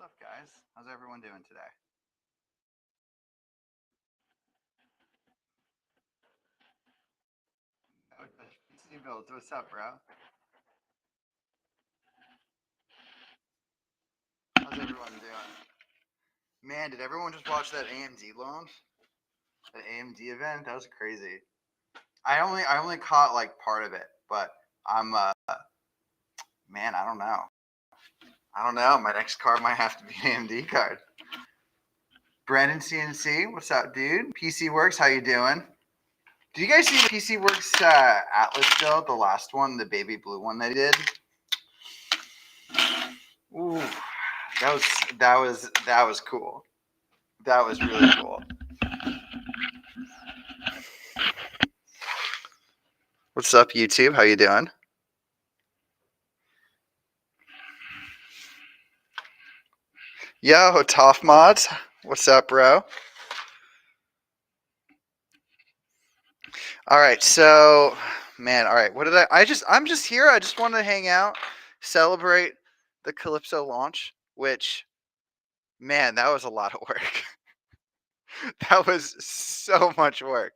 up, guys? How's everyone doing today? PC builds. What's up, bro? How's everyone doing? Man, did everyone just watch that AMD launch? That AMD event? That was crazy. I only caught like part of it, but I'm man, I don't know. I don't know. My next card might have to be an AMD card. Brandon CNC, what's up, dude? PC Works, how you doing? Did you guys see the PC Works Atlas build, the last one, the baby blue one they did? Ooh, that was cool. That was really cool. What's up, YouTube? How you doing? Yo, Toff Mods. What's up, bro? All right, so man, all right. What did I'm just here. I just wanted to hang out, celebrate the Calypso launch, which man, that was a lot of work. That was so much work.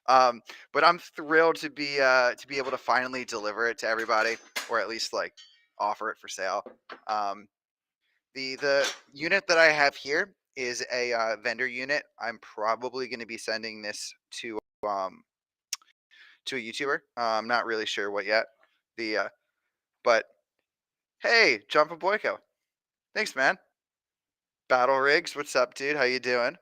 But I'm thrilled to be able to finally deliver it to everybody, or at least like offer it for sale. Um, the unit that I have here is a vendor unit. I'm probably going to be sending this um, to a YouTuber. I'm not really sure what yet. But hey, Jump a Boyko, thanks, man. Battle Rigs, what's up, dude? How you doing?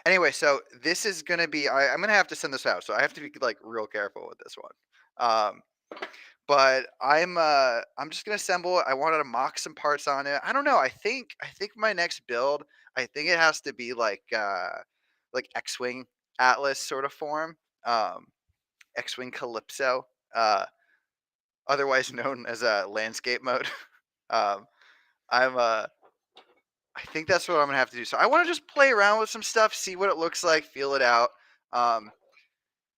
Anyway, so this is gonna be. I'm gonna have to send this out, so I have to be like real careful with this one. Um, but I'm just gonna assemble it. I wanted to mock some parts on it. I don't know. I think my next build, I think it has to be like X-wing Atlas sort of form. Um, X-wing Calypso, otherwise known as a landscape mode. um, I'm I think that's what I'm gonna have to do. So I want to just play around with some stuff, see what it looks like, feel it out. Um,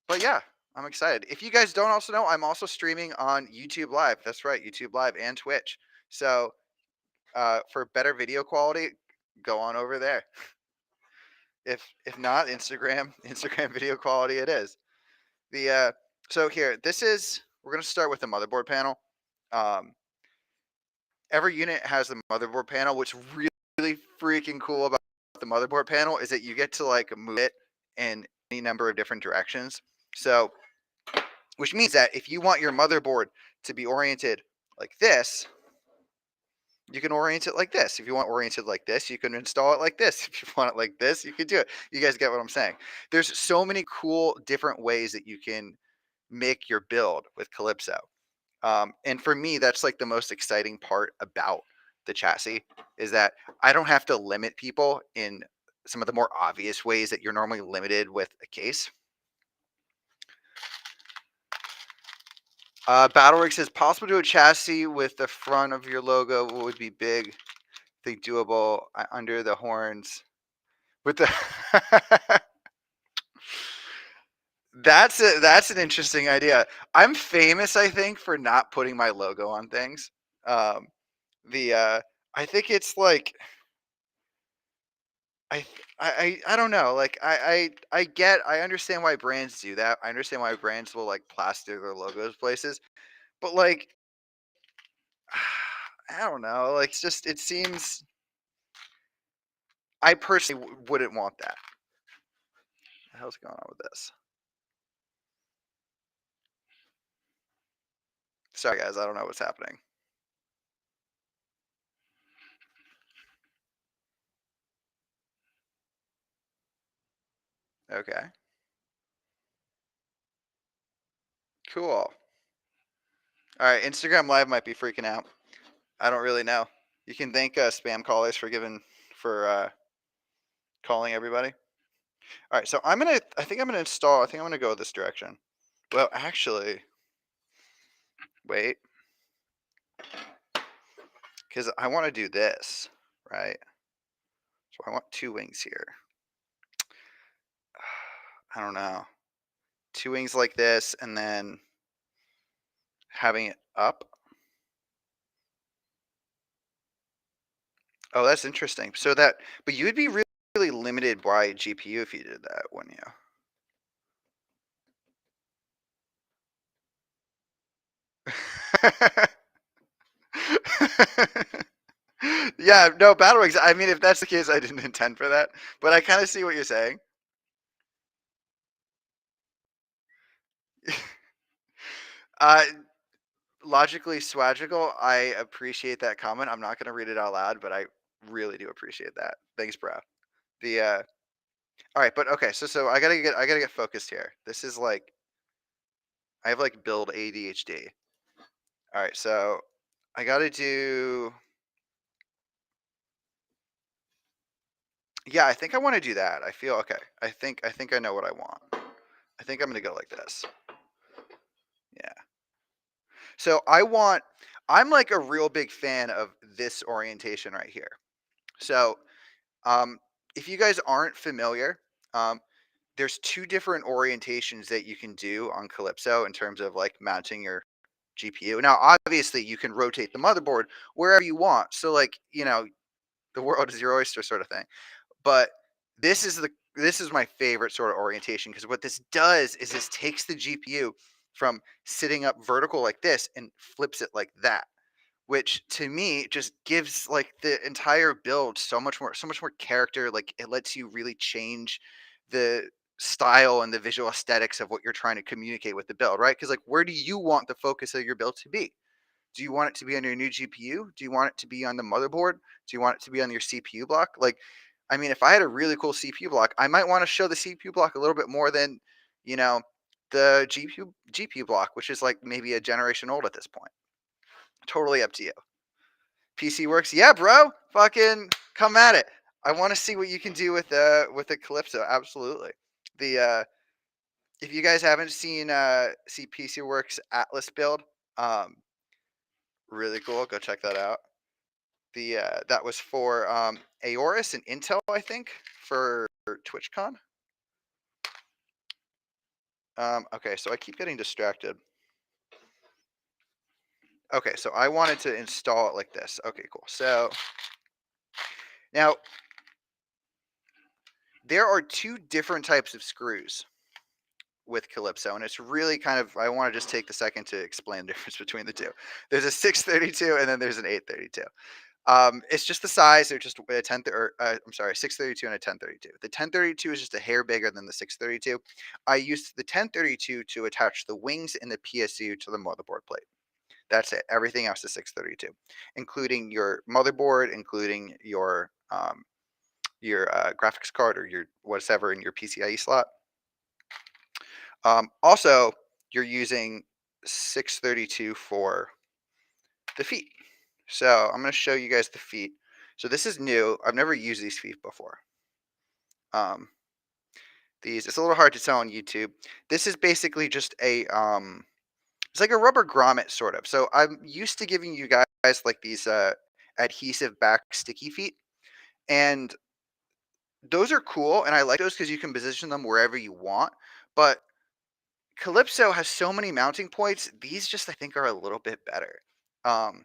but yeah, I'm excited. If you guys don't also know, I'm also streaming on YouTube Live. That's right, YouTube Live and Twitch. So for better video quality, go on over there. If not, Instagram video quality it is. The so here, we're gonna start with the motherboard panel. Um, every unit has the motherboard panel. What's really freaking cool about the motherboard panel is that you get to like move it in any number of different directions. So, which means that if you want your motherboard to be oriented like this, you can orient it like this. If you want oriented like this, you can install it like this. If you want it like this, you can do it. You guys get what I'm saying? There's so many cool different ways that you can make your build with Calypso. And for me, that's like the most exciting part about the chassis is that I don't have to limit people in some of the more obvious ways that you're normally limited with a case. Battlerig says possible to do a chassis with the front of your logo would be big. Think doable under the horns with the. That's an interesting idea. I'm famous, I think, for not putting my logo on things. Um, I think it's like I don't know. Like I understand why brands do that. I understand why brands will like plaster their logos places, but like I don't know. Like it's just it seems I personally wouldn't want that. What the hell's going on with this? Sorry guys, I don't know what's happening. Okay. Cool. All right, Instagram Live might be freaking out. I don't really know. You can thank spam callers for calling everybody. All right, so I think I'm gonna go this direction. Well, actually, wait, because I want to do this, right? So I want two wings here. I don't know. Two wings like this, and then having it up. Oh, that's interesting. So that, but you would be really, really limited by GPU if you did that, wouldn't you? Yeah, no, battle wings. I mean, if that's the case, I didn't intend for that, but I kind of see what you're saying. Uh, logically swagical. I appreciate that comment. I'm not gonna read it out loud, but I really do appreciate that. Thanks, bro. The all right, but okay, so I gotta get focused here. This is like I have like build ADHD. All right, so I gotta do. Yeah, I think I want to do that. I feel okay. I think I know what I want. I think I'm gonna go like this. Yeah. So I'm like a real big fan of this orientation right here. So um, if you guys aren't familiar, um, there's two different orientations that you can do on Calypso in terms of like mounting your GPU. Now, obviously, you can rotate the motherboard wherever you want. So, like, the world is your oyster, sort of thing. But this is my favorite sort of orientation because what this does is this takes the GPU from sitting up vertical like this and flips it like that, which to me just gives like the entire build so much more character. Like it lets you really change the style and the visual aesthetics of what you're trying to communicate with the build, right? Because like where do you want the focus of your build to be? Do you want it to be on your new GPU? Do you want it to be on the motherboard? Do you want it to be on your CPU block? Like, I mean, if I had a really cool CPU block, I might want to show the CPU block a little bit more than, you know, the GPU block, which is like maybe a generation old at this point. Totally up to you. PC works, yeah, bro. Fucking come at it. I want to see what you can do with the Calypso. Absolutely. The if you guys haven't see PC Works Atlas build, um, really cool. Go check that out. The that was for Aorus and Intel, I think, for TwitchCon. Okay, so I keep getting distracted. Okay, so I wanted to install it like this. Okay, cool. So now there are two different types of screws with Calypso, and it's really kind of I want to just take the second to explain the difference between the two. There's a 632 and then there's an 832. It's just the size. They're just a 10 or I'm sorry, 632 and a 1032. The 1032 is just a hair bigger than the 632. I used the 1032 to attach the wings and the PSU to the motherboard plate. That's it. Everything else is 632, including your motherboard, including your graphics card or your whatever in your PCIe slot. Also, you're using 632 for the feet. So I'm going to show you guys the feet. So this is new. I've never used these feet before. Um, these it's a little hard to tell on YouTube. This is basically just it's like a rubber grommet sort of. So I'm used to giving you guys like these adhesive back sticky feet, and those are cool, and I like those because you can position them wherever you want. But Calypso has so many mounting points. These just I think are a little bit better. Um,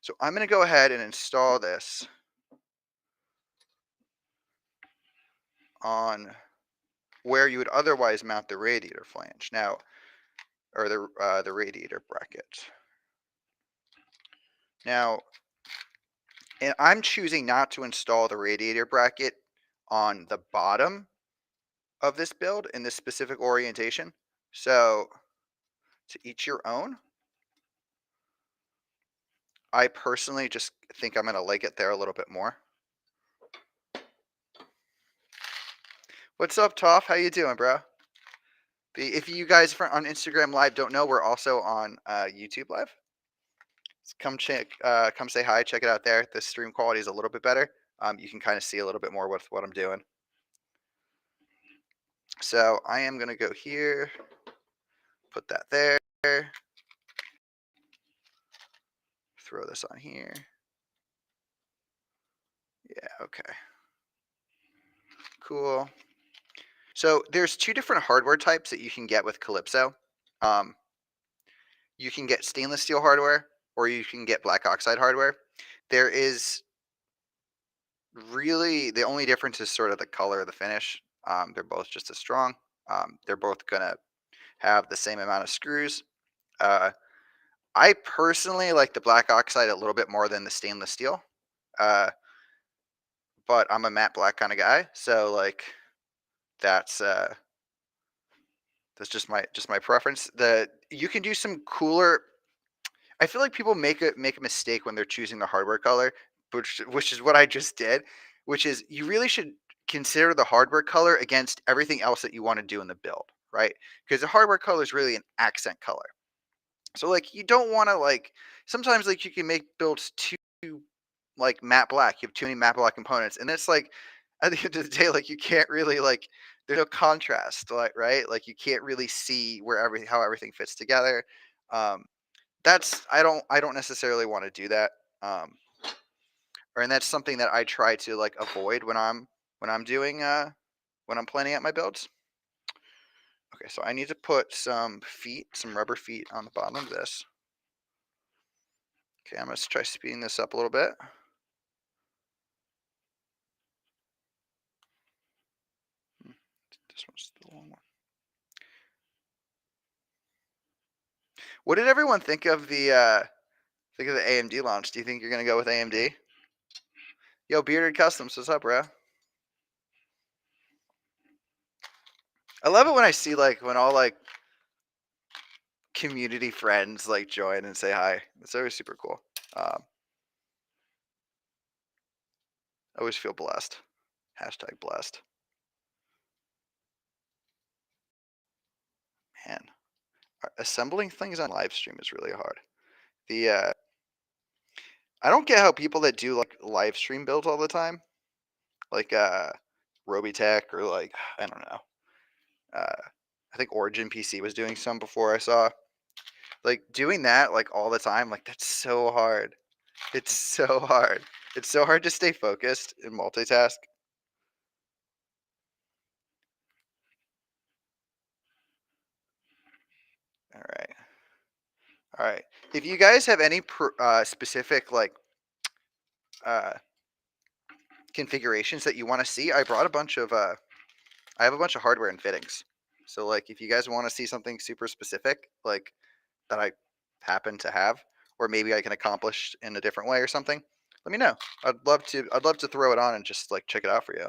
so I'm going to go ahead and install this on where you would otherwise mount the radiator flange now, or the radiator bracket. Now, and I'm choosing not to install the radiator bracket on the bottom of this build in this specific orientation. So, to each your own. I personally just think I'm going to like it there a little bit more. What's up, Toph? How you doing, bro? If you guys on Instagram Live don't know, we're also on YouTube Live. Come check, come say hi. Check it out there. The stream quality is a little bit better. You can kind of see a little bit more with what I'm doing. So I am gonna go here, put that there, throw this on here. Yeah, okay, cool. So there's two different hardware types that you can get with Calypso. Um, you can get stainless steel hardware, or you can get black oxide hardware. There is really the only difference is sort of the color of the finish. They're both just as strong. They're both gonna have the same amount of screws. Uh, I personally like the black oxide a little bit more than the stainless steel. Uh, but I'm a matte black kind of guy, so like that's uh that's just my preference. The you can do some cooler. I feel like people make a mistake when they're choosing the hardware color, which is what I just did, which is you really should consider the hardware color against everything else that you want to do in the build, right? Because the hardware color is really an accent color. So like you don't want to like sometimes like you can make builds too like matte black. You have too many matte black components, and it's like at the end of the day, like you can't really like there's no contrast, like right? Like you can't really see where everything how everything fits together. Um, that's I don't necessarily want to do that. Um, or and that's something that I try to like avoid when I'm doing when I'm planning out my builds. Okay, so I need to put some feet, some rubber feet on the bottom of this. Okay, I'm gonna try speeding this up a little bit. Hmm, this one's the long one. What did everyone think of the AMD launch? Do you think you're gonna go with AMD? Yo, Bearded Customs, what's up, bro? I love it when I see like when all like community friends like join and say hi. It's always super cool. I always feel blessed. Hashtag blessed. Man, assembling things on live stream is really hard. The I don't get how people that do like live stream builds all the time, like Robitech or like I don't know. Uh, I think Origin PC was doing some before I saw. Like doing that like all the time, like that's so hard. It's so hard. It's so hard to stay focused and multitask. All right. All right. If you guys have any specific like uh, configurations that you want to see, I brought a bunch of I have a bunch of hardware and fittings. So like if you guys want to see something super specific like that I happen to have or maybe I can accomplish in a different way or something, let me know. I'd love to throw it on and just like check it out for you.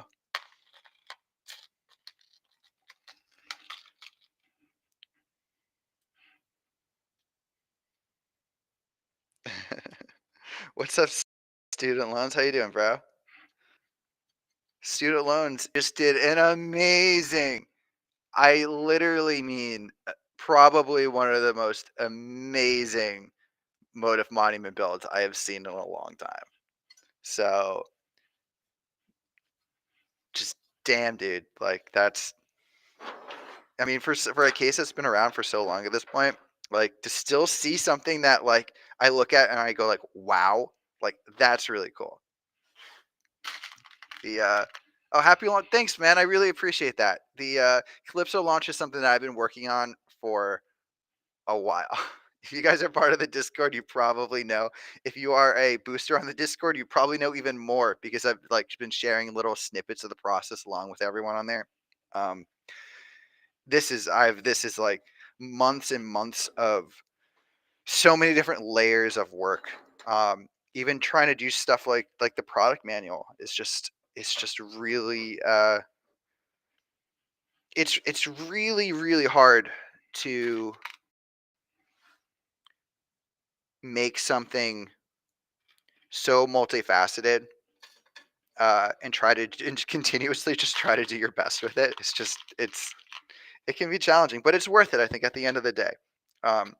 What's up student loans? How you doing, bro? Student loans just did an amazing. I literally mean probably one of the most amazing motive monument builds I have seen in a long time. So just damn, dude, like that's. I mean, for a case that's been around for so long at this point, like to still see something that like I look at and I go like, wow, like that's really cool. The oh, happy launch! Thanks, man. I really appreciate that. The Calypso launch is something that I've been working on for a while. If you guys are part of the Discord, you probably know. If you are a booster on the Discord, you probably know even more because I've like been sharing little snippets of the process along with everyone on there. Um, this is like months and months of so many different layers of work. Even trying to do stuff like the product manual is just it's just really it's really really hard to make something so multifaceted and try to and continuously just try to do your best with it. It's just it can be challenging, but it's worth it. I think at the end of the day, um,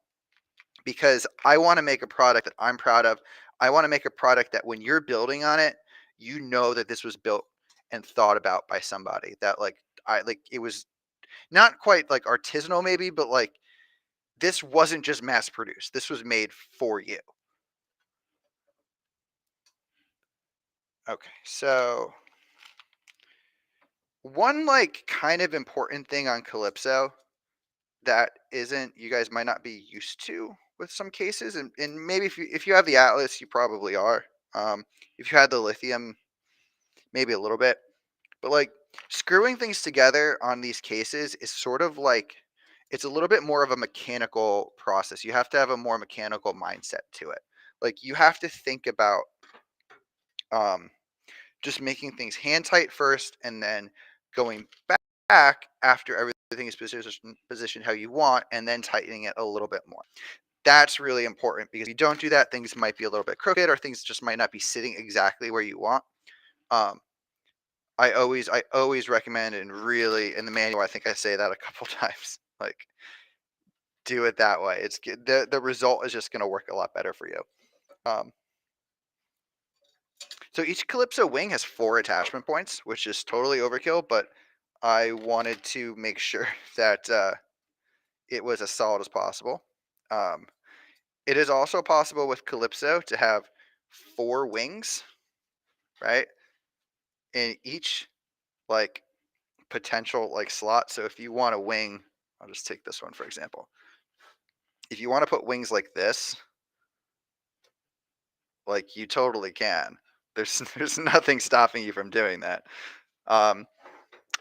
because I want to make a product that I'm proud of. I want to make a product that when you're building on it, you know that this was built and thought about by somebody that like I like it was not quite like artisanal maybe, but like this wasn't just mass produced. This was made for you. Okay, so one like kind of important thing on Calypso that isn't you guys might not be used to with some cases and maybe if you have the Atlas you probably are. If you had the lithium maybe a little bit. But like screwing things together on these cases is sort of like it's a little bit more of a mechanical process. You have to have a more mechanical mindset to it. Like you have to think about um, just making things hand tight first, and then going back after everything is positioned how you want, and then tightening it a little bit more. That's really important because if you don't do that, things might be a little bit crooked, or things just might not be sitting exactly where you want. Um, I always recommend, and really in the manual, I think I say that a couple times. Like, do it that way. The result is just going to work a lot better for you. Um, so each Calypso wing has 4 attachment points, which is totally overkill, but I wanted to make sure that it was as solid as possible. Um, it is also possible with Calypso to have 4 wings, right? In each like potential like slot. So if you want a wing, I'll just take this one for example. If you want to put wings like this, like you totally can. There's there's nothing stopping you from doing that. Um,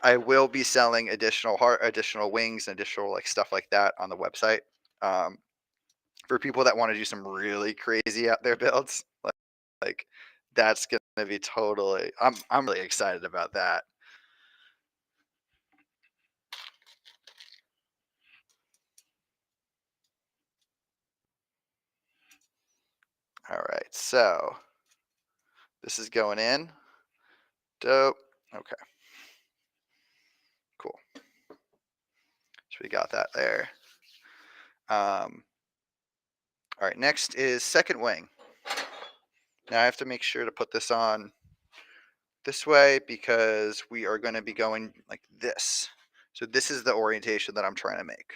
I will be selling additional wings, and additional like stuff like that on the website. Um, for people that want to do some really crazy out there builds, like that's gonna be totally. I'm really excited about that. All right, so this is going in. Dope. Okay, cool. So we got that there. All right, next is second wing. Now I have to make sure to put this on this way because we are going to be going like this. So this is the orientation that I'm trying to make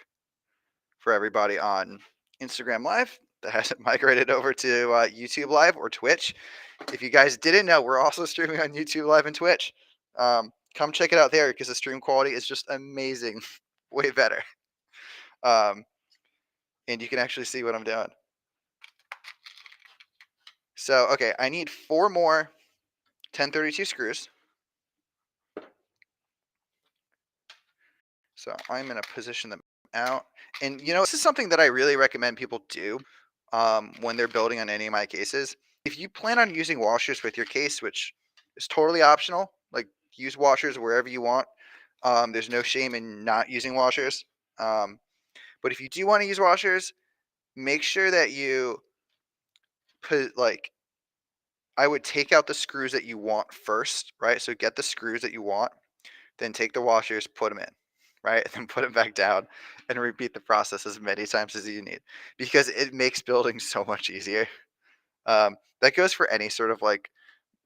for everybody on Instagram Live that hasn't migrated over to YouTube Live or Twitch. If you guys didn't know, we're also streaming on YouTube Live and Twitch. Come check it out there because the stream quality is just amazing, way better. And you can actually see what I'm doing. So, okay, I need 4 more 1032 screws. So I'm going to position them out. And, this is something that I really recommend people do when they're building on any of my cases. If you plan on using washers with your case, which is totally optional, like use washers wherever you want. There's no shame in not using washers. But if you do want to use washers, make sure that you put I would take out the screws that you want first, right? So get the screws that you want, then take the washers, put them in, right? And then put them back down and repeat the process as many times as you need because it makes building so much easier. That goes for any sort of like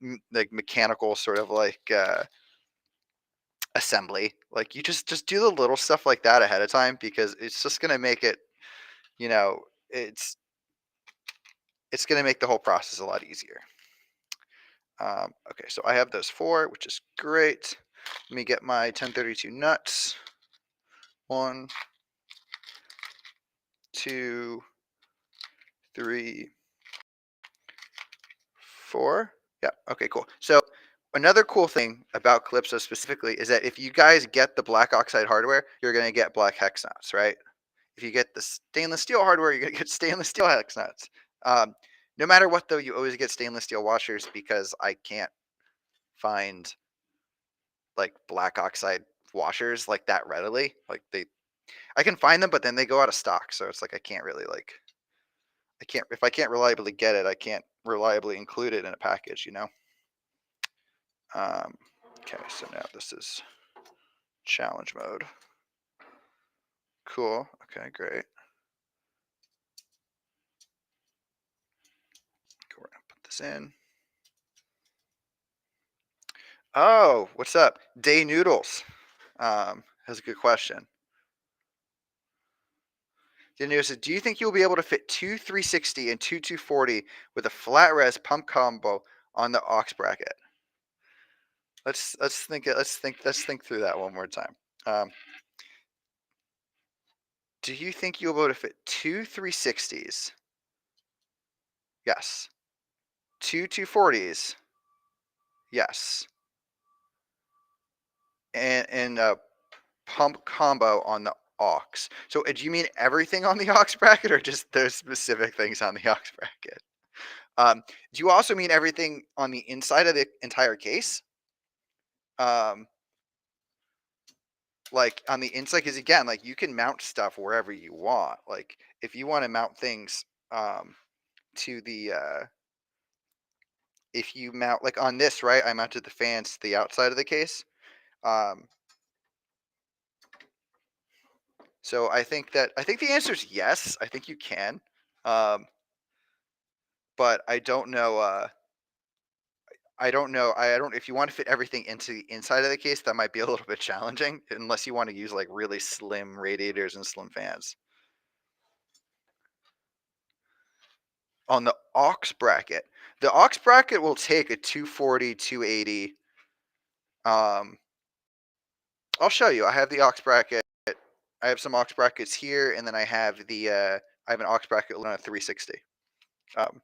mechanical sort of assembly. Like you just do the little stuff like that ahead of time because it's just going to make it, you know, it's it's going to make the whole process a lot easier. Okay, so I have those 4, which is great. Let me get my 1032 nuts. 1, 2, 3, 4. Yeah, okay, cool. So another cool thing about Calypso specifically is that if you guys get the black oxide hardware, you're going to get black hex nuts, right? If you get the stainless steel hardware, you're going to get stainless steel hex nuts. No matter what, though, you always get stainless steel washers because I can't find like black oxide washers like that readily. I can find them, but then they go out of stock. So it's like I can't really if I can't reliably get it, I can't reliably include it in a package. Okay, so now this is challenge mode. Cool. Okay, great. We're gonna put this in. Oh, what's up? Day Noodles has a good question. Day Noodles says, do you think you'll be able to fit 2 360 and 2 240 with a flat res pump combo on the aux bracket? Let's think through that one more time. Do you think you'll be able to fit 2 360s? Yes. 2 240s? Yes. and pump combo on the aux. So do you mean everything on the aux bracket or just those specific things on the aux bracket? Do you also mean everything on the inside of the entire case? Um, like on the inside, because again, like you can mount stuff wherever you want. Like if you want to mount things to the if you mount like on this, right? I mounted the fans to the outside of the case. Um, so I think the answer is yes. I think you can. Um, but I don't know. I don't know. I don't. If you want to fit everything into the inside of the case, that might be a little bit challenging, unless you want to use like really slim radiators and slim fans. On the aux bracket, the aux bracket will take a 240, 280. I'll show you. I have the aux bracket. I have some aux brackets here, and then I have I have an aux bracket on a 360. Um,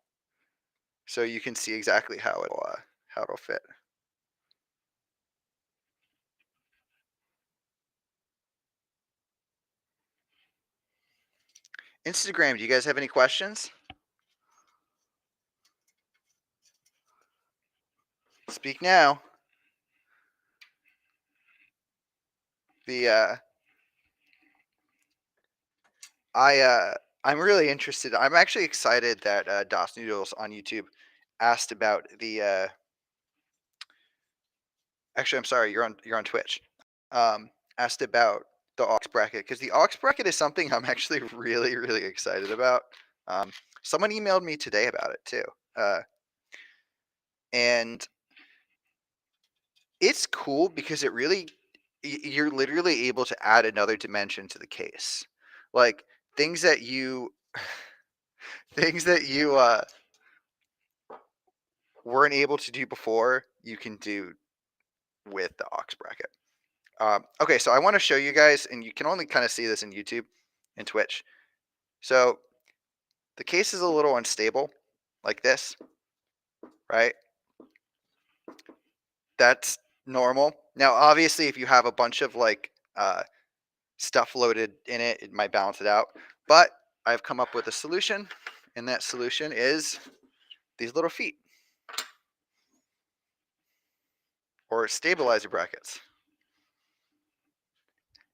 so you can see exactly how it'll fit. Instagram, do you guys have any questions? Speak now. The I'm really interested. I'm actually excited that DOS Noodles on YouTube asked about the. Actually, I'm sorry. You're on Twitch. Asked about the aux bracket because the aux bracket is something I'm actually really excited about. Um, someone emailed me today about it too, and it's cool because it really you're literally able to add another dimension to the case, like things that you things that you weren't able to do before. You can do with the aux bracket. Okay, so I want to show you guys, and you can only kind of see this in YouTube and Twitch. So the case is a little unstable, like this, right? That's normal. Now, obviously, if you have a bunch of like stuff loaded in it, it might balance it out. But I've come up with a solution, and that solution is these little feet or stabilizer brackets.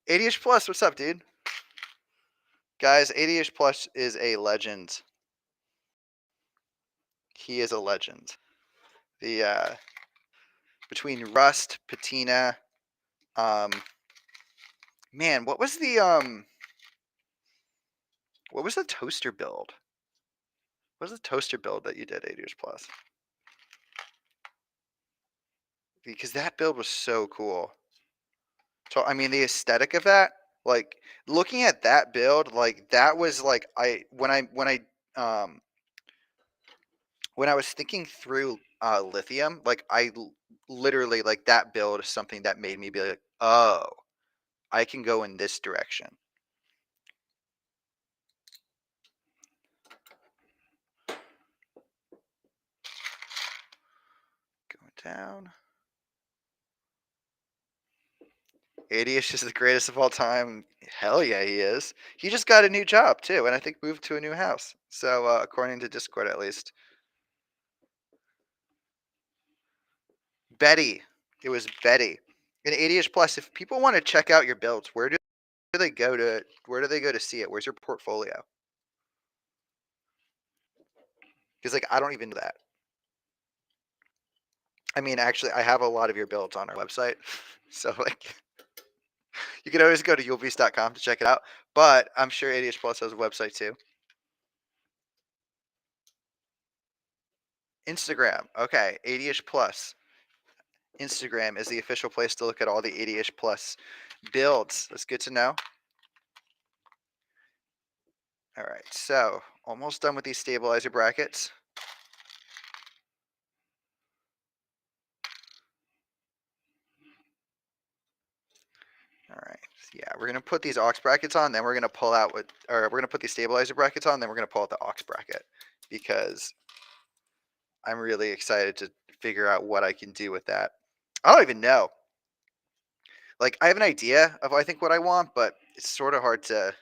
80ish Plus, what's up, dude? Guys, 80ish Plus is a legend. He is a legend. The between Rust, Patina, man, what was the toaster build? What was the toaster build that you did 80ish Plus? Because that build was so cool. So I mean, the aesthetic of that, like looking at that build, like that was like when I was thinking through lithium, like literally like that build is something that made me be like, oh, I can go in this direction. Going down. 80ish is the greatest of all time. Hell yeah, he is. He just got a new job too, and I think moved to a new house. So according to Discord, at least. Betty, it was Betty. In 80ish Plus, if people want to check out your builds, where do they go to see it? Where's your portfolio? Because like I don't even know that. I mean, actually, I have a lot of your builds on our website, so like you can always go to you'llbeast.com to check it out. But I'm sure 80ish Plus has a website too. Instagram, okay, 80ish Plus. Instagram is the official place to look at all the 80ish Plus builds. That's good to know. All right, so almost done with these stabilizer brackets. All right, yeah, we're gonna put these aux brackets on, then we're gonna pull out we're gonna put these stabilizer brackets on, then we're gonna pull out the aux bracket because I'm really excited to figure out what I can do with that. I don't even know. Like I have an idea of I think what I want, but it's sort of hard to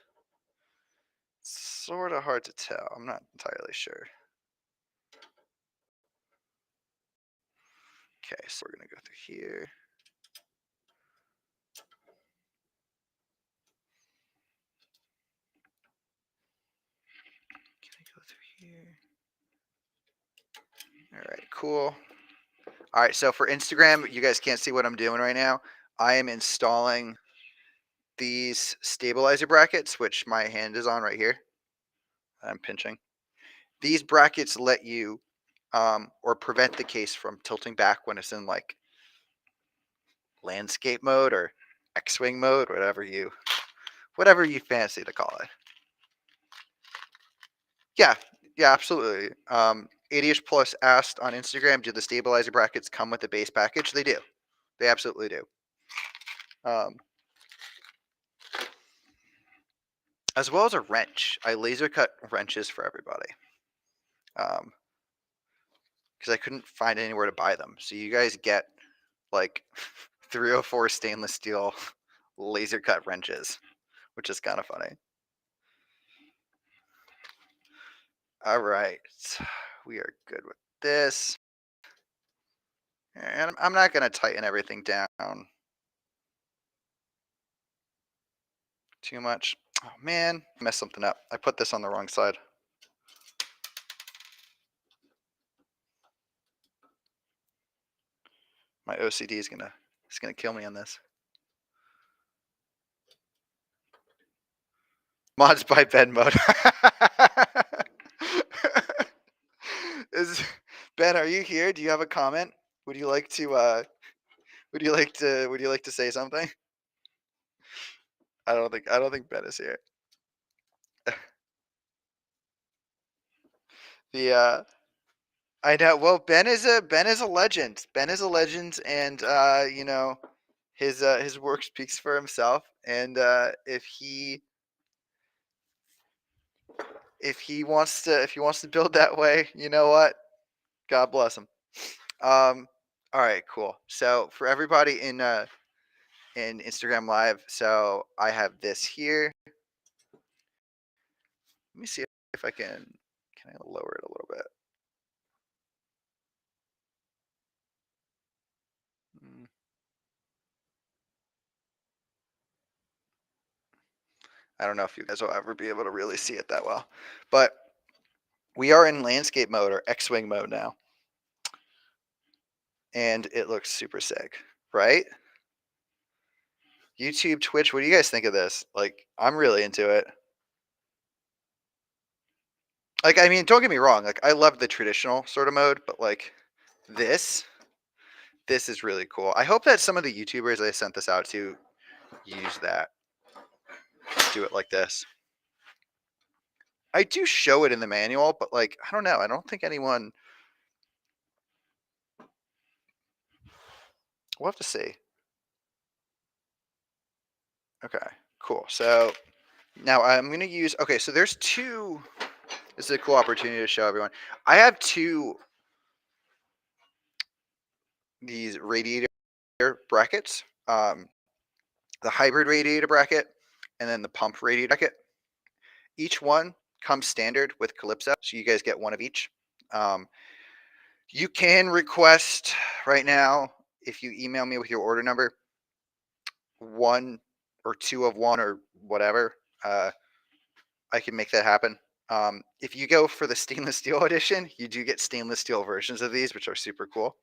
tell. I'm not entirely sure. Okay, so we're gonna go through here. Can I go through here? All right, cool. All right, so for Instagram, you guys can't see what I'm doing right now. I am installing these stabilizer brackets, which my hand is on right here. I'm pinching. These brackets let you or prevent the case from tilting back when it's in like landscape mode or X-wing mode, whatever you fancy to call it. Yeah, yeah, absolutely. 80ish Plus asked on Instagram, do the stabilizer brackets come with the base package? They do. They absolutely do. As well as a wrench. I laser cut wrenches for everybody. Because I couldn't find anywhere to buy them. So you guys get like 304 stainless steel laser cut wrenches, which is kind of funny. All right, we are good with this. And I'm not going to tighten everything down too much. Oh man, I messed something up. I put this on the wrong side. My OCD is gonna kill me on this. Mods by bed mode. Is Ben, are you here? Do you have a comment? Would you like to say something? I don't think Ben is here. The I know. Well, Ben is a legend. Ben is a legend, and you know, his work speaks for himself. And if he wants to build that way, you know what? God bless him. All right, cool. So for everybody in Instagram Live, so I have this here. Let me see if I can I lower it a little bit. Mm. I don't know if you guys will ever be able to really see it that well, but we are in landscape mode or X-wing mode now, and it looks super sick, right? YouTube, Twitch, what do you guys think of this? Like, I'm really into it. Like, I mean, don't get me wrong. Like, I love the traditional sort of mode, but like this is really cool. I hope that some of the YouTubers I sent this out to use that. Do it like this. I do show it in the manual, but like, I don't know. I don't think anyone. We'll have to see. Okay, cool. So now I'm going to use. Okay, so there's two. This is a cool opportunity to show everyone. I have two these radiator brackets. The hybrid radiator bracket and then the pump radiator bracket. Each one comes standard with Calypso, so you guys get one of each. You can request right now, if you email me with your order number, one or two of one or whatever. I can make that happen. If you go for the stainless steel edition, you do get stainless steel versions of these, which are super cool.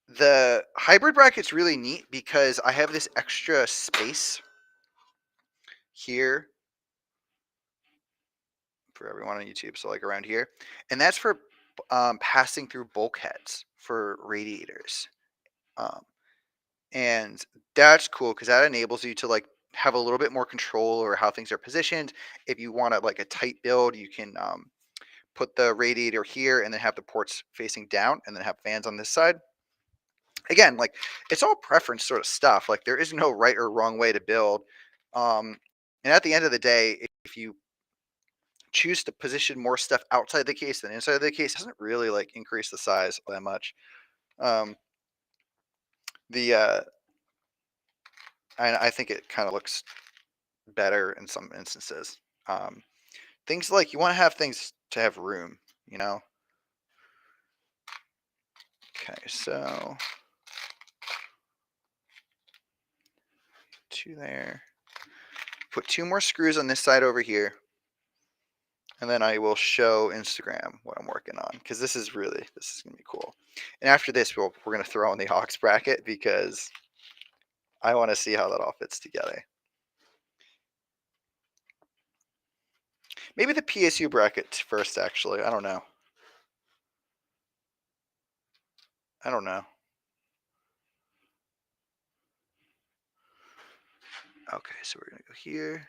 The hybrid bracket's really neat because I have this extra space here for everyone on YouTube, so like around here, and that's for passing through bulkheads for radiators, and that's cool because that enables you to like have a little bit more control over how things are positioned. If you want like a tight build, you can put the radiator here and then have the ports facing down, and then have fans on this side. Again, like it's all preference sort of stuff. Like there is no right or wrong way to build. And at the end of the day, if you choose to position more stuff outside the case than inside the case, it doesn't really like increase the size that much. The I think it kind of looks better in some instances. Um, things like you want to have things to have room, you know. Okay, so two there. Put two more screws on this side over here, and then I will show Instagram what I'm working on because this is gonna be cool. And after this, we're gonna throw in the aux bracket because I want to see how that all fits together. Maybe the PSU bracket first, actually. I don't know. I don't know. Okay, so we're gonna go here.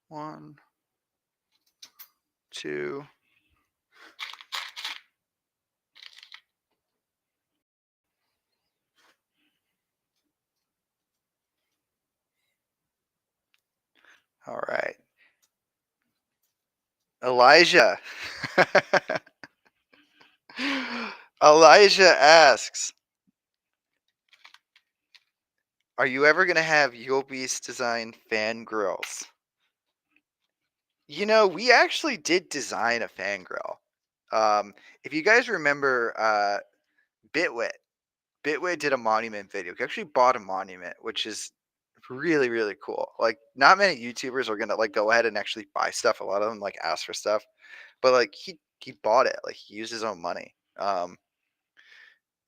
1, 2. All right. Elijah. Elijah asks, are you ever going to have Yobi's design fangirls? You know, we actually did design a fangirl. If you guys remember, Bitwit, Bitwit did a monument video. We actually bought a monument, which is really, really cool. Like, not many YouTubers are gonna like go ahead and actually buy stuff. A lot of them like ask for stuff, but like he bought it. Like he used his own money.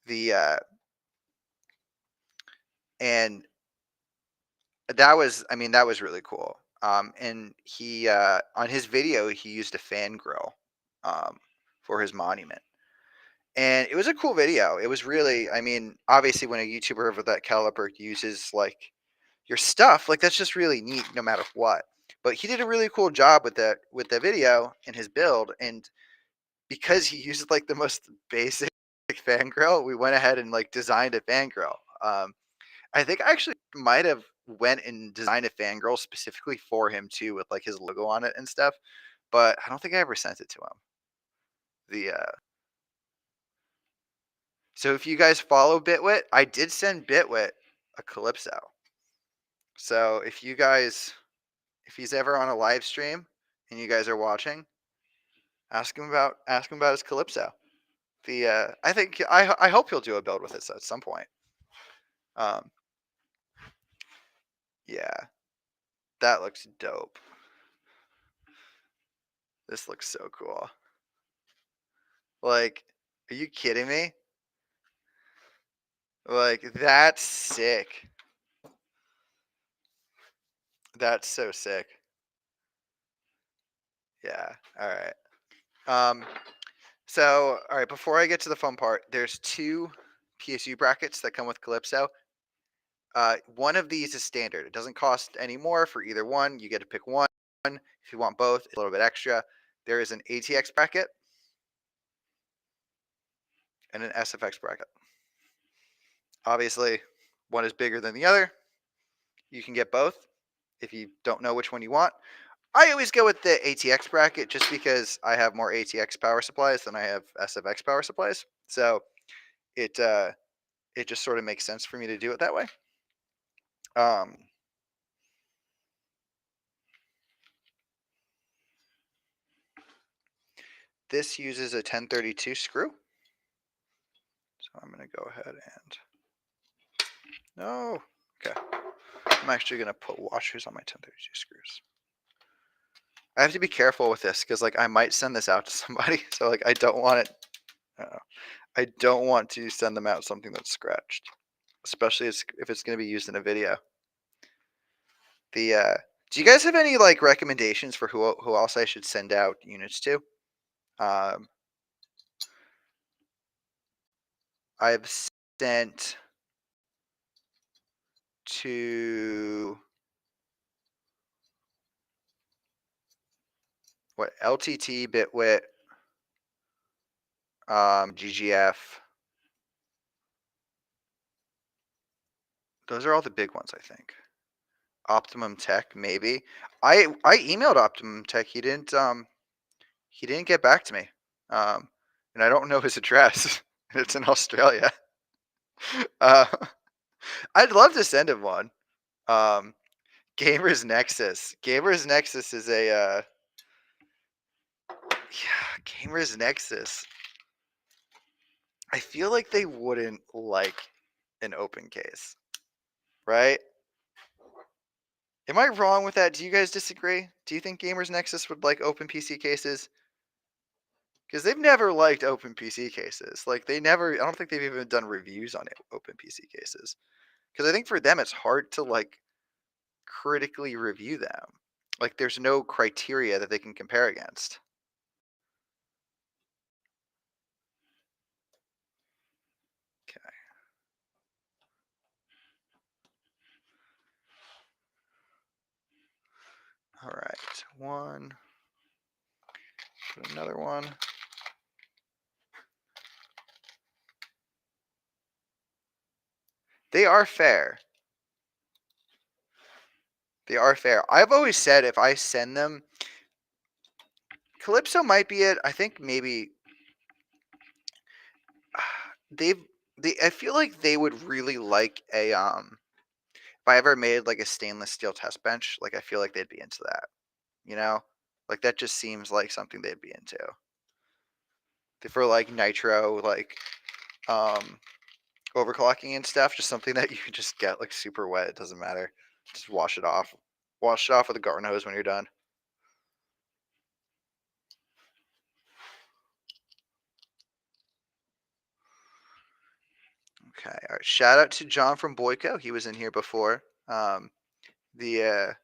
The and that was, I mean, that was really cool. And he on his video he used a fan grill for his monument, and it was a cool video. It was really, I mean, obviously when a YouTuber of that caliber uses like your stuff, like that's just really neat, no matter what. But he did a really cool job with the video and his build, and because he used like the most basic fan grill, we went ahead and like designed a fan grill. I think I actually might have went and designed a fangirl specifically for him too, with like his logo on it and stuff. But I don't think I ever sent it to him. The So if you guys follow Bitwit, I did send Bitwit a Calypso. So if he's ever on a live stream and you guys are watching, ask him about his Calypso. I think I hope he'll do a build with it at some point. Um, yeah, that looks dope. This looks so cool. Like, are you kidding me? Like, that's sick. That's so sick. Yeah. All right. Um, so, all right, before I get to the fun part, there's two PSU brackets that come with Calypso. One of these is standard. It doesn't cost any more for either one. You get to pick one. If you want both, it's a little bit extra. There is an ATX bracket and an SFX bracket. Obviously, one is bigger than the other. You can get both if you don't know which one you want. I always go with the ATX bracket just because I have more ATX power supplies than I have SFX power supplies. So it just sort of makes sense for me to do it that way. This uses a 1032 screw. So I'm going to go ahead and no. Okay. I'm actually going to put washers on my 1032 screws. I have to be careful with this because like I might send this out to somebody. So like I don't want it. I don't want to send them out something that's scratched, especially if it's going to be used in a video. Do you guys have any like recommendations for who else I should send out units to? I've sent to what, LTT, Bitwit, GGF. Those are all the big ones, I think. Optimum Tech, maybe. I emailed Optimum Tech. He didn't get back to me. And I don't know his address. It's in Australia. Uh, I'd love to send him one. Um, Gamers Nexus. Gamers Nexus is a yeah, Gamers Nexus. I feel like they wouldn't like an open case, right? Am I wrong with that? Do you guys disagree? Do you think Gamers Nexus would like open PC cases? Because they've never liked open PC cases. Like they never. I don't think they've even done reviews on open PC cases. Because I think for them it's hard to like critically review them. Like there's no criteria that they can compare against. Okay. All right. One. Put another one. They are fair. They are fair. I've always said if I send them, Calypso might be it. I think maybe they've they. I feel like they would really like a If I ever made like a stainless steel test bench, like I feel like they'd be into that. You know, like that just seems like something they'd be into. For like nitro, like um overclocking and stuff, just something that you can just get like super wet. It doesn't matter. Just wash it off. Wash it off with a garden hose when you're done. Okay. All right. Shout out to John from Boyko. He was in here before. The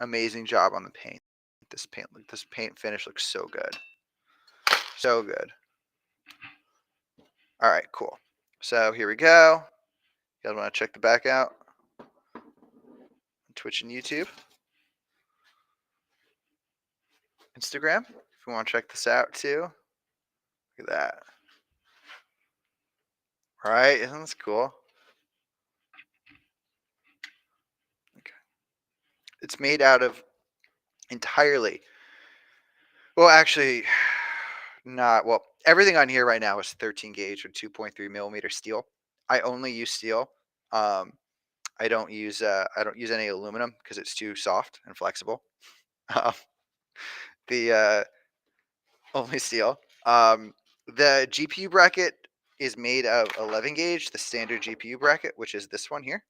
amazing job on the paint. This paint finish looks so good. So good. All right. Cool. So here we go. You guys want to check the back out? Twitch and YouTube. Instagram. If you want to check this out too. Look at that. All right. Isn't this cool? Okay. It's made out of entirely. Well, actually, not. Well, everything on here right now is 13 gauge or 2.3 millimeter steel. I only use steel. I don't use any aluminum because it's too soft and flexible. Um, the only steel. The GPU bracket is made of 11 gauge, the standard GPU bracket, which is this one here.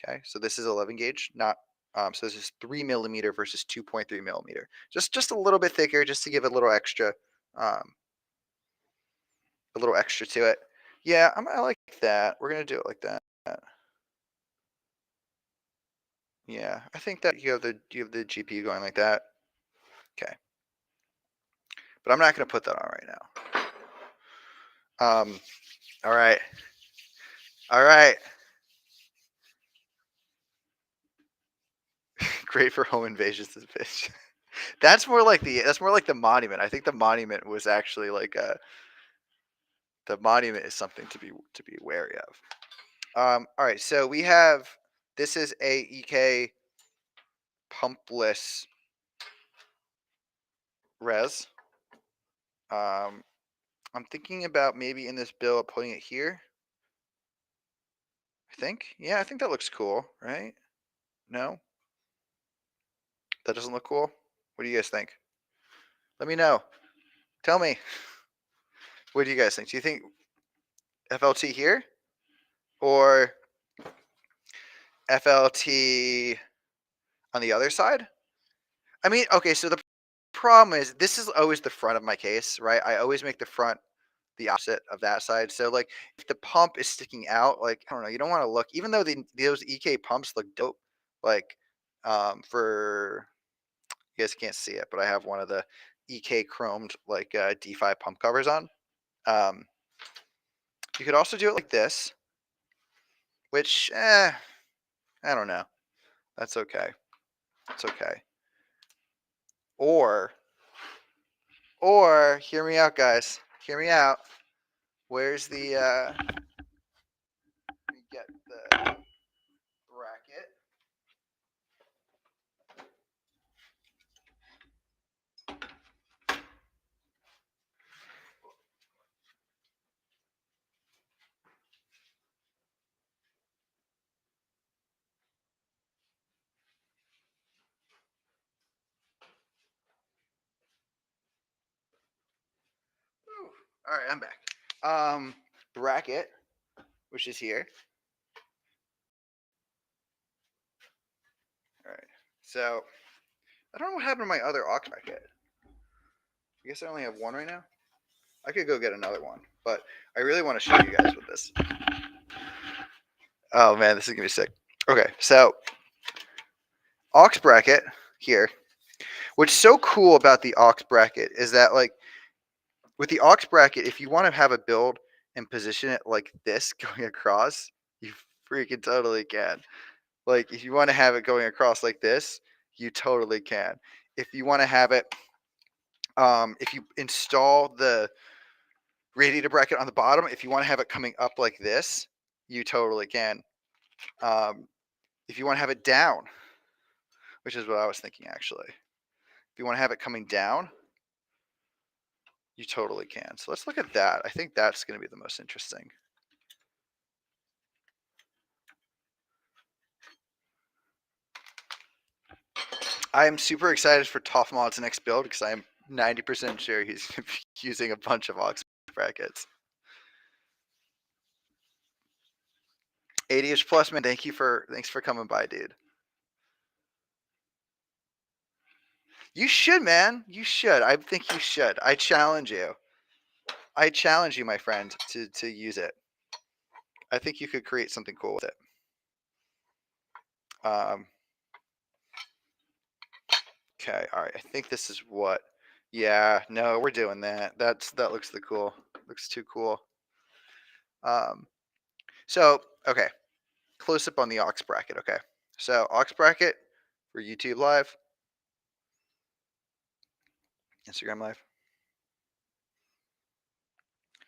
Okay, so this is 11 gauge, not so this is 3 millimeter versus 2.3 millimeter. Just a little bit thicker, just to give it a little extra to it. Yeah, I like that. We're gonna do it like that. Yeah, I think that you have the GPU going like that. Okay, but I'm not gonna put that on right now. All right, all right. Great for home invasions, this bitch. That's more like the monument. I think the monument was actually like the monument is something to be wary of. All right, so we have this is a EK pumpless res. I'm thinking about maybe in this build putting it here. I think, yeah, I think that looks cool, right? No, that doesn't look cool. What do you guys think? Let me know. Tell me. What do you guys think? Do you think FLT here or FLT on the other side? I mean, okay, so the problem is this is always the front of my case, right? I always make the front the opposite of that side. So like if the pump is sticking out, like I don't know, you don't want to look, even though those EK pumps look dope, like for you guys can't see it, but I have one of the EK chromed like D5 pump covers on. Um, you could also do it like this, which I don't know. That's okay. It's okay. Or hear me out, guys. Hear me out. Where's the let me get the bracket. All right, I'm back. Bracket, which is here. All right. So I don't know what happened to my other aux bracket. I guess I only have one right now. I could go get another one, but I really want to show you guys with this. Oh man, this is gonna be sick. Okay, so aux bracket here. What's so cool about the aux bracket is that, like, with the aux bracket, if you want to have a build and position it like this going across, you freaking totally can. Like, if you want to have it going across like this, you totally can. If you want to have it, if you install the radiator bracket on the bottom, if you want to have it coming up like this, you totally can. If you want to have it down, which is what I was thinking actually, if you want to have it coming down, you totally can. So let's look at that. I think that's going to be the most interesting. I am super excited for Toffmod's next build because I am 90% sure he's using a bunch of aux brackets. 80ish plus, man. Thanks for coming by, dude. You should, man. You should. I think you should. I challenge you. I challenge you, my friend, to use it. I think you could create something cool with it. Okay, all right. I think this is what. Yeah, no, we're doing that. That looks the cool. Looks too cool. So okay, close up on the aux bracket. Okay, so aux bracket for YouTube Live, Instagram Live.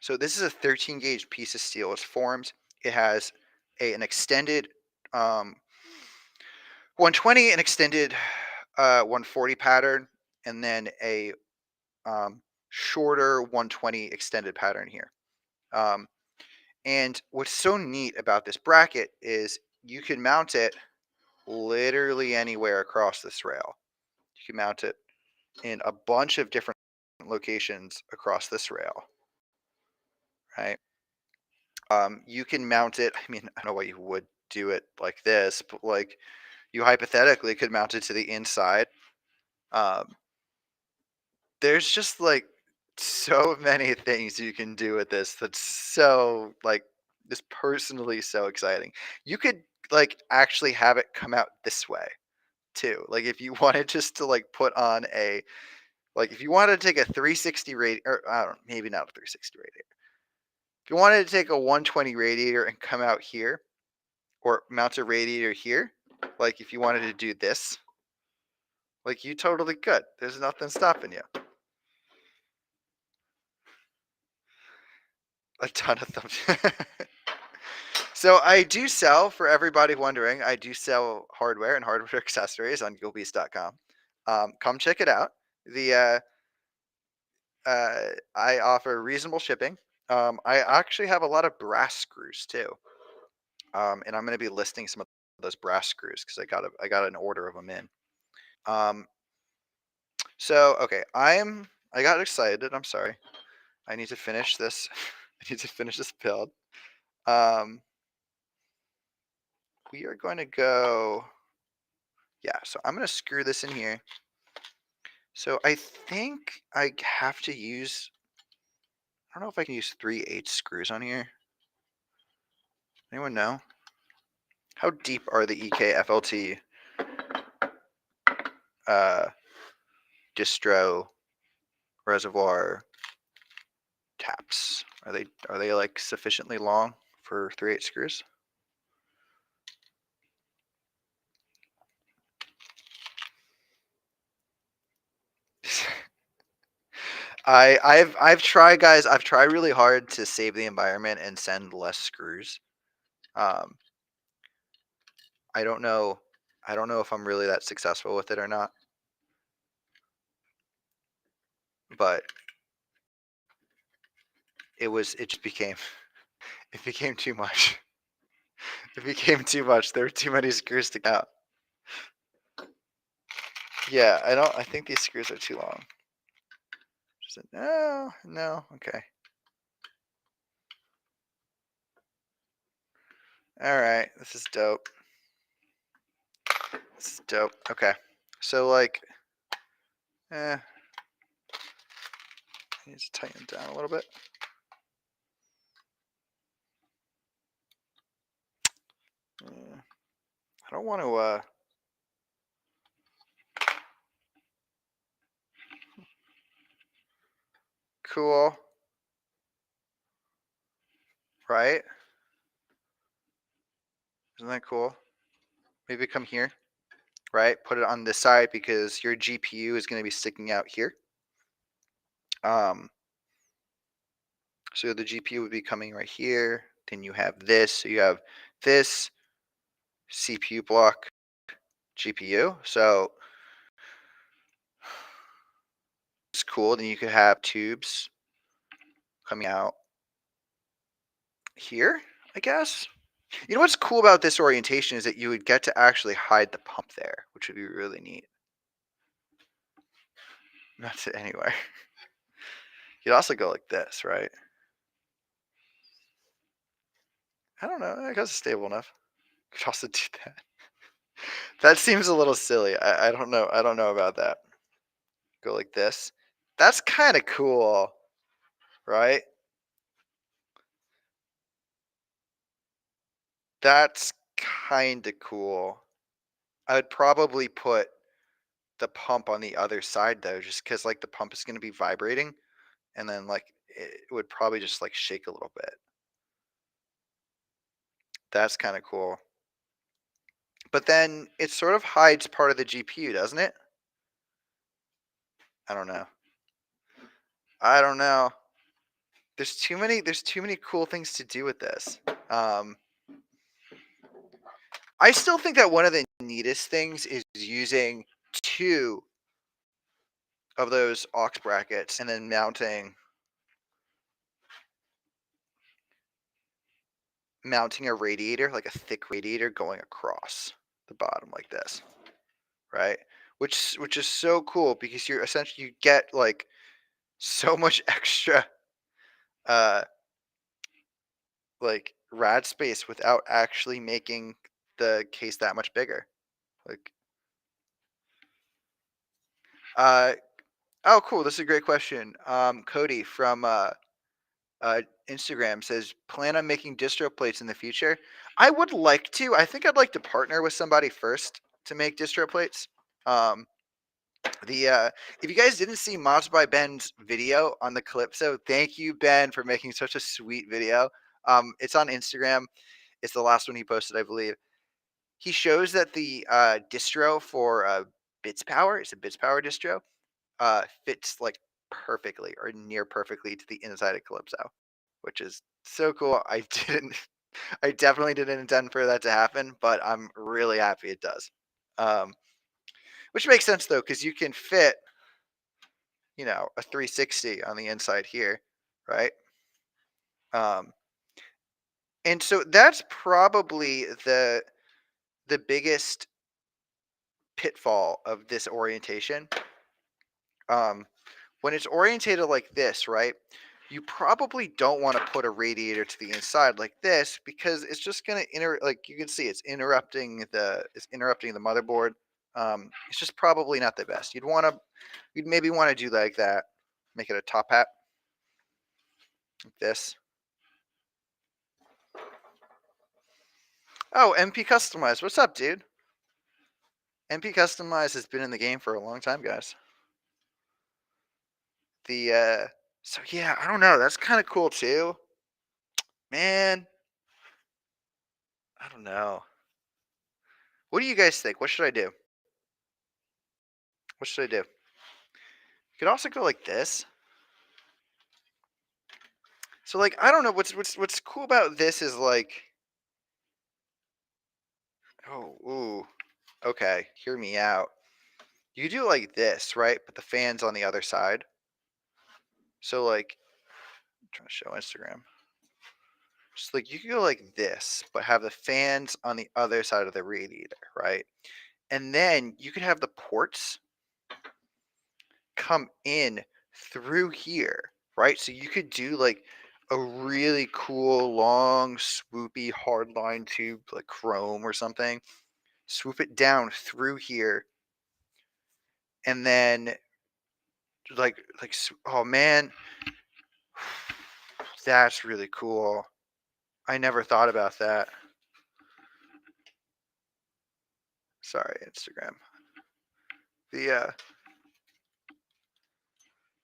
So this is a 13 gauge piece of steel. It's formed. It has an extended 120, an extended 140 pattern, and then a shorter 120 extended pattern here. And what's so neat about this bracket is you can mount it literally anywhere across this rail. You can mount it in a bunch of different locations across this rail, right? You can mount it. I mean, I don't know why you would do it like this, but like you hypothetically could mount it to the inside. There's just like so many things you can do with this that's so like just personally so exciting. You could like actually have it come out this way too. Like if you wanted just to like put on a like if you wanted to take a 360 radiator, or I don't know, maybe not a 360 radiator. If you wanted to take a 120 radiator and come out here, or mount a radiator here, like if you wanted to do this, like you totally could. There's nothing stopping you. A ton of thumbs. So I do sell, for everybody wondering, I do sell hardware and hardware accessories on GoBeast.com. Come check it out. I offer reasonable shipping. I actually have a lot of brass screws too, and I'm going to be listing some of those brass screws because I got an order of them in. So okay, I got excited. I'm sorry. I need to finish this. I need to finish this build. We are going to go. Yeah, so I'm going to screw this in here. So I think I have to use. I don't know if I can use 3/8 screws on here. Anyone know? How deep are the EKFLT distro reservoir taps? Are they like sufficiently long for 3/8 screws? I've tried, guys. I've tried really hard to save the environment and send less screws. I don't know. I don't know if I'm really that successful with it or not. But it just became it became too much. It became too much. There were too many screws to count. Yeah, I think these screws are too long. No, okay. All right, this is dope. This is dope. Okay, so like, I need to tighten it down a little bit. I don't want to. Cool, right? Isn't that cool? Maybe come here, right? Put it on this side because your GPU is going to be sticking out here. So the GPU would be coming right here. Then you have this. So you have this CPU block, GPU. So it's cool. Then you could have tubes coming out here, I guess. You know what's cool about this orientation is that you would get to actually hide the pump there, which would be really neat. Not it anywhere. You'd also go like this, right? I don't know. I guess it's stable enough. Could also do that. That seems a little silly. I don't know. I don't know about that. Go like this. That's kind of cool, right? That's kind of cool. I would probably put the pump on the other side though, just because like the pump is going to be vibrating, and then like it would probably just like shake a little bit. That's kind of cool. But then it sort of hides part of the GPU, doesn't it? I don't know. I don't know. There's too many. There's too many cool things to do with this. Um, I still think that one of the neatest things is using two of those aux brackets and then mounting a radiator, like a thick radiator going across the bottom like this, right? Which is so cool because you're essentially you get like so much extra uh like rad space without actually making the case that much bigger. Like uh oh cool, this is a great question. Cody from Instagram says, plan on making distro plates in the future. I would like to. I think I'd like to partner with somebody first to make distro plates. Um, the if you guys didn't see Mods by Ben's video on the Calypso, thank you Ben for making such a sweet video. It's on Instagram. It's the last one he posted, I believe. He shows that the distro for Bits Power, it's a Bits Power distro, fits like perfectly or near perfectly to the inside of Calypso, which is so cool. I definitely didn't intend for that to happen, but I'm really happy it does. Um, which makes sense though, because you can fit, a 360 on the inside here, right? Um, and so that's probably the biggest pitfall of this orientation. Um, when it's orientated like this, right? You probably don't want to put a radiator to the inside like this because it's just going to like you can see it's interrupting the motherboard. It's just probably not the best. You'd maybe want to do like that, make it a top hat like this. Oh, MP Customize, what's up, dude? MP Customize has been in the game for a long time, guys. So yeah, I don't know. That's kind of cool too, man. I don't know. What do you guys think? What should I do? What should I do? You could also go like this. So like I don't know what's cool about this is like oh ooh okay, hear me out. You could do it like this, right? But the fan's on the other side. So like I'm trying to show Instagram. Just like you could go like this, but have the fans on the other side of the radiator, right? And then you could have the ports come in through here, right? So you could do like a really cool, long, swoopy, hardline tube, like chrome or something. Swoop it down through here, and then oh man, that's really cool. I never thought about that. Sorry, Instagram. The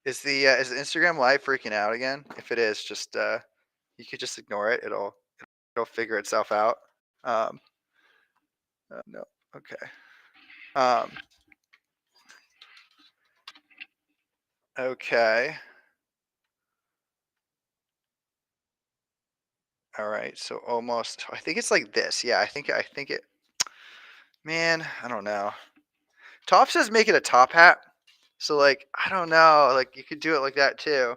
is the Instagram live freaking out again? If it is, just you could just ignore it. It'll figure itself out. Um, no, okay. Um, okay. All right. So almost. I think it's like this. Yeah. I think it. Man, I don't know. Toph says make it a top hat. So like I don't know. Like you could do it like that too,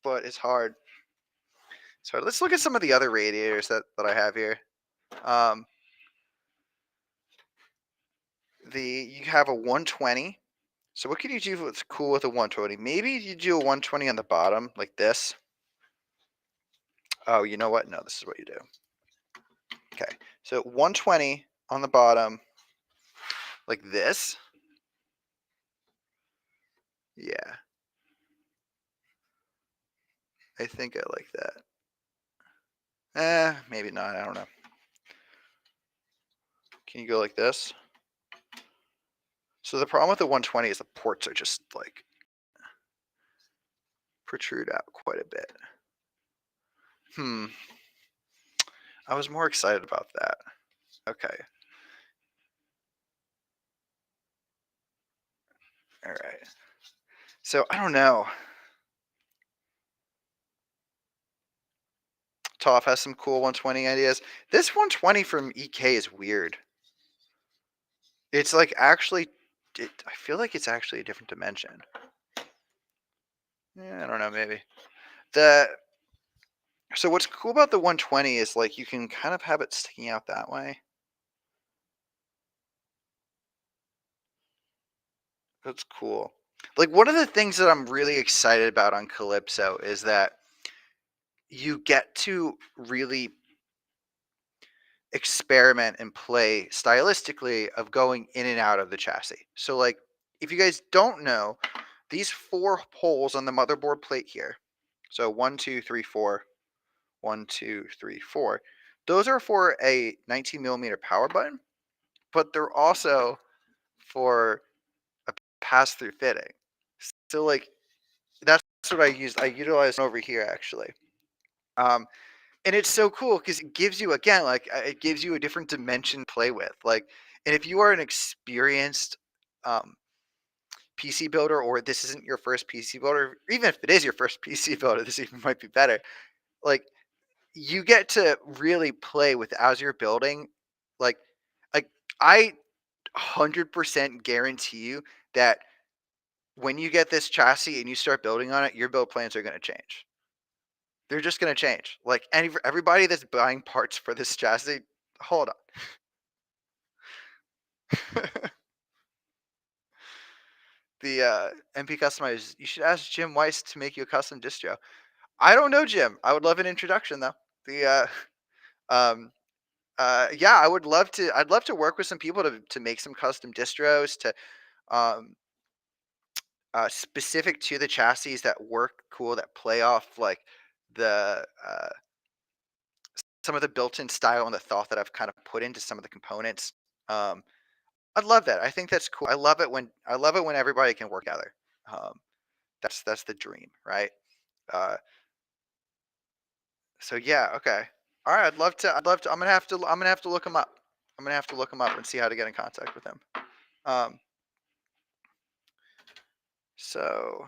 but it's hard. So let's look at some of the other radiators that I have here. Um, you have a 120. So what could you do that's cool with a 120? Maybe you do a 120 on the bottom like this. Oh, you know what? No, this is what you do. Okay, so 120 on the bottom like this. Yeah, I think I like that. Maybe not. I don't know. Can you go like this? So the problem with the 120 is the ports are just like protrude out quite a bit. I was more excited about that. Okay. All right. So I don't know. Toph has some cool 120 ideas. This 120 from EK is weird. It's like actually, I feel like it's actually a different dimension. Yeah, I don't know, maybe. So what's cool about the 120 is like you can kind of have it sticking out that way. That's cool. Like one of the things that I'm really excited about on Calypso is that you get to really experiment and play stylistically of going in and out of the chassis. So like if you guys don't know, these 4 holes on the motherboard plate here. So 1, 2, 3, 4, 1, 2, 3, 4. Those are for a 19 millimeter power button, but they're also for a pass-through fitting. So like that's what I used. I utilized over here actually. Um, and it's so cool because it gives you again like it gives you a different dimension to play with. Like, and if you are an experienced um, PC builder, or this isn't your first PC builder, even if it is your first PC builder, this even might be better. Like you get to really play with as you're building. Like, like I 100% guarantee you that when you get this chassis and you start building on it, your build plans are going to change. They're just going to change. Like everybody that's buying parts for this chassis, hold on. The MP customizers, you should ask Jim Weiss to make you a custom distro. I don't know Jim. I would love an introduction though. The um yeah, I would love to. I'd love to work with some people to make some custom distros to um specific to the chassis that work cool, that play off like the some of the built-in style and the thought that I've kind of put into some of the components. Um, I'd love that. I think that's cool. I love it when everybody can work together. Um, that's the dream, right? Uh, so yeah, okay, all right. I'd love to. I'd love to. I'm gonna have to look him up. I'm gonna have to look him up and see how to get in contact with him. Um, so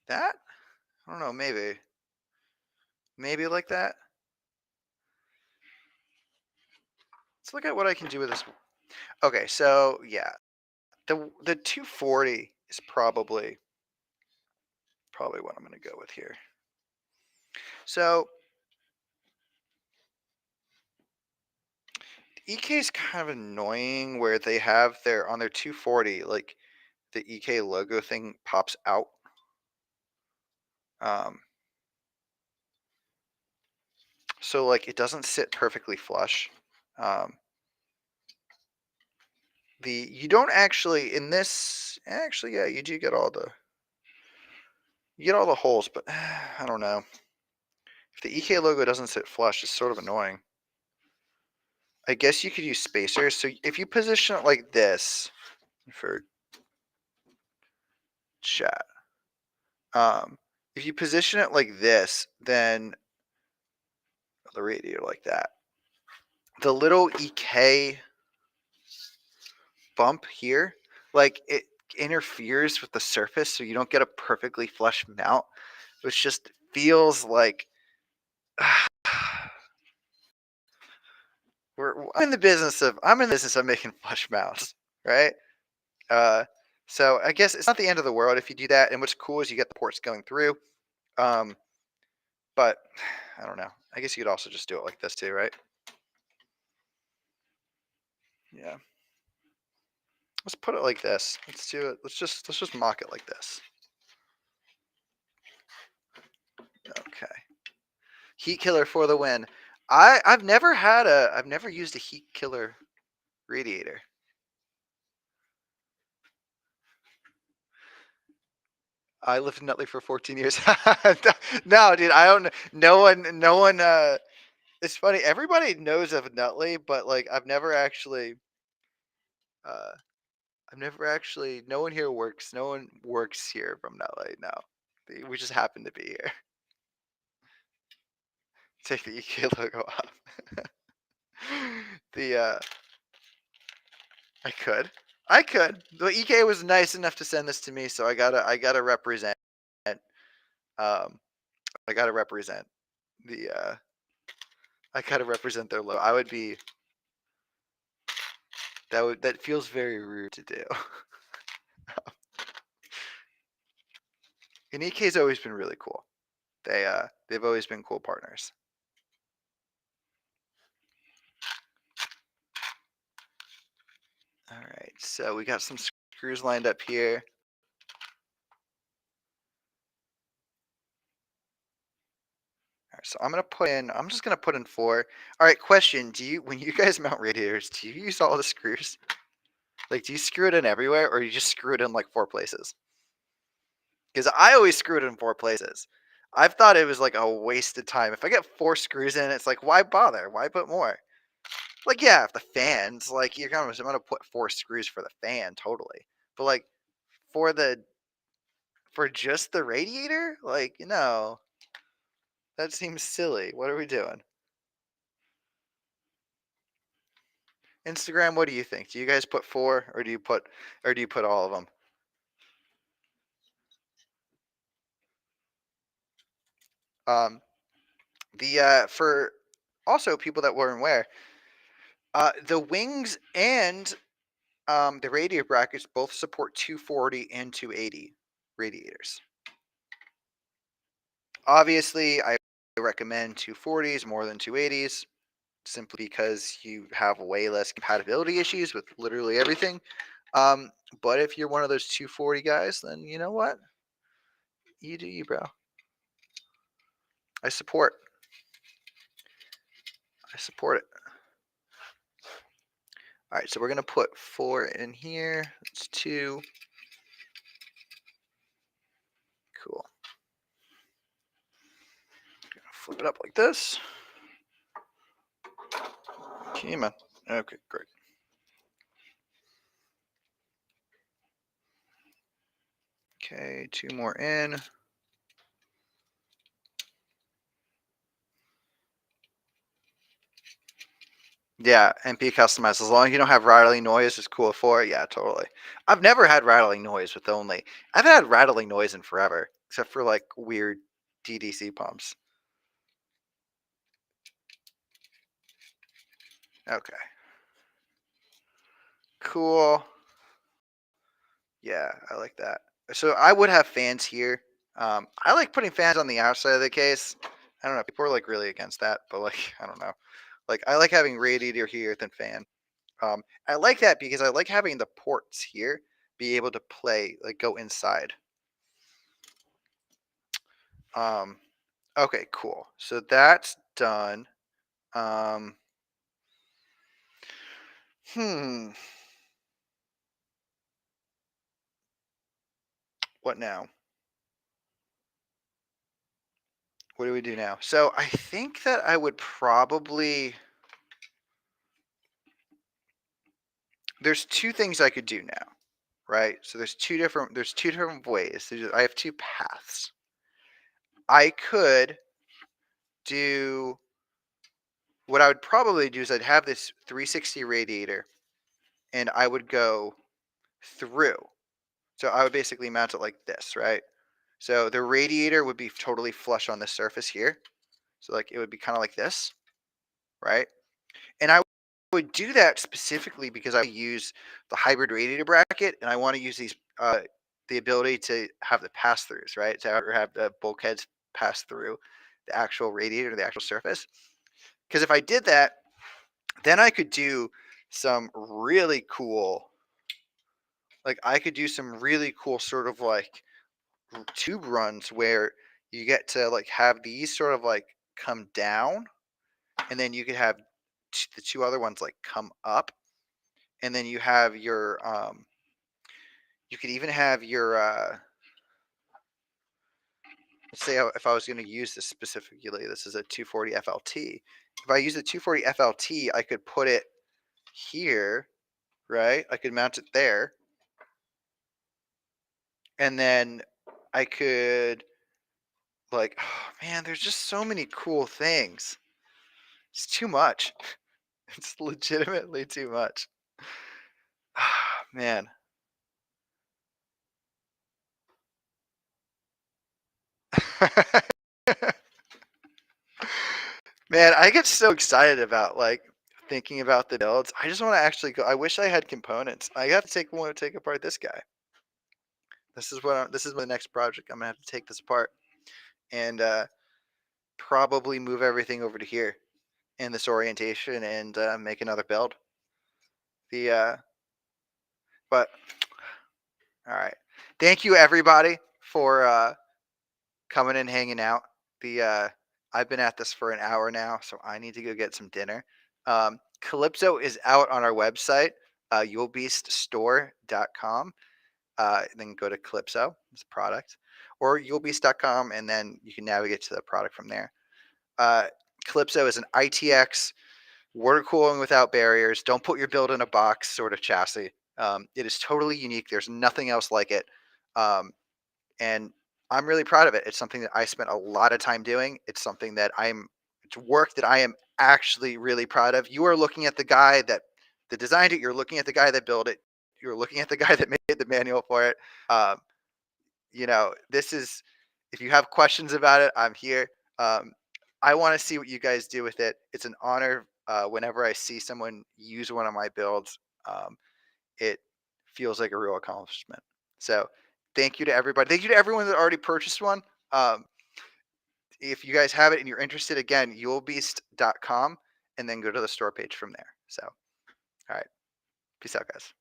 that I don't know. Maybe like that. Let's look at what I can do with this. Okay, so yeah, the 240 is probably what I'm gonna go with here. So EK is kind of annoying where they have their on their 240 like the EK logo thing pops out. Um, so like it doesn't sit perfectly flush. Um, you don't actually in this actually, yeah, you do get all the holes, but I don't know. If the EK logo doesn't sit flush, it's sort of annoying. I guess you could use spacers. So if you position it like this for chat, if you position it like this, then the radiator like that, the little EK bump here, like it interferes with the surface, so you don't get a perfectly flush mount, which just feels like I'm in the business of making flush mounts, right? Uh, so I guess it's not the end of the world if you do that. And what's cool is you get the ports going through. Um, but I don't know. I guess you could also just do it like this too, right? Yeah. Let's put it like this. Let's do it. Let's just mock it like this. Okay. Heat killer for the win. I've never used a heat killer radiator. I lived in Nutley for 14 years. No, dude, I don't. No one. It's funny. Everybody knows of Nutley, but like I've never actually. Uh, I've never actually. No one here works. No one works here from Nutley. No, we just happen to be here. Take the EK logo off. the I could. I could. The EK was nice enough to send this to me, so I gotta represent. Um, I gotta represent the. I gotta represent their logo. I would be. That feels very rude to do. And EK's always been really cool. They've always been cool partners. All right, so we got some screws lined up here. All right, so I'm just gonna put in 4. All right, question: when you guys mount radiators, do you use all the screws? Like, do you screw it in everywhere, or you just screw it in like 4 places? Because I always screw it in 4 places. I've thought it was like a waste of time. If I get 4 screws in, it's like, why bother? Why put more? Like, yeah, if the fans, like, I'm gonna put 4 screws for the fan, totally. But like, for the for just the radiator, like, that seems silly. What are we doing? Instagram, what do you think? Do you guys put 4, or do you put all of them? For also people that wear the wings and the radiator brackets both support 240 and 280 radiators. Obviously, I recommend 240s more than 280s simply because you have way less compatibility issues with literally everything. But if you're one of those 240 guys, then you know what? You do you, bro. I support. I support it. All right, so we're gonna put 4 in here. It's 2. Cool. Flip it up like this. Okay, man. Okay, great. Okay, 2 more in. Yeah, MP customized. As long as you don't have rattling noise, it's cool for it. Yeah, totally. I've never had rattling noise with only. I've had rattling noise in forever, except for like weird DDC pumps. Okay. Cool. Yeah, I like that. So I would have fans here. I like putting fans on the outside of the case. I don't know. People are like really against that, but like I don't know. Like I like having radiator here than fan. I like that because I like having the ports here be able to play, like go inside. Okay, cool. So that's done. Um, hmm. What now? What do we do now? So I think that I would probably. There's two things I could do now, right? So there's two different ways. I have two paths. I could do what I would probably do is I'd have this 360 radiator and I would go through. So I would basically mount it like this, right? So the radiator would be totally flush on the surface here. So like it would be kind of like this, right? And I would do that specifically because I use the hybrid radiator bracket and I want to use the ability to have the pass throughs, right? To have the bulkheads pass through the actual radiator, the actual surface. Because if I did that, then I could do some really cool, like I could do some really cool sort of like tube runs where you get to like have these sort of like come down and then you could have the two other ones like come up and then you have your you could even have your let's say if I was going to use this specifically, this is a 240 FLT. If I use a 240 FLT, I could put it here, right? I could mount it there and then I could like, oh man, there's just so many cool things. It's too much. It's legitimately too much. Man. Man, I get so excited about like thinking about the builds. I just want to actually go. I wish I had components. I got to take apart this guy. This is my next project. I'm gonna have to take this apart and probably move everything over to here in this orientation and make another build. The but all right. Thank you everybody for coming and hanging out. The I've been at this for an hour now, so I need to go get some dinner. Calypso is out on our website, you'llbeaststore.com. Then go to Calypso, it's a product, or you'llbeast.com, and then you can navigate to the product from there. Uh, Calypso is an ITX water cooling without barriers. Don't put your build in a box sort of chassis. It is totally unique. There's nothing else like it. Um, and I'm really proud of it. It's something that I spent a lot of time doing. It's work that I am actually really proud of. You are looking at the guy that designed it. You're looking at the guy that built it. You're looking at the guy that made the manual for it. Um, this is, if you have questions about it, I'm here. Um, I want to see what you guys do with it. It's an honor whenever I see someone use one of my builds. Um, it feels like a real accomplishment. So thank you to everybody. Thank you to everyone that already purchased one. Um, if you guys have it and you're interested, again, you'llbeast.com and then go to the store page from there. So, all right. Peace out, guys.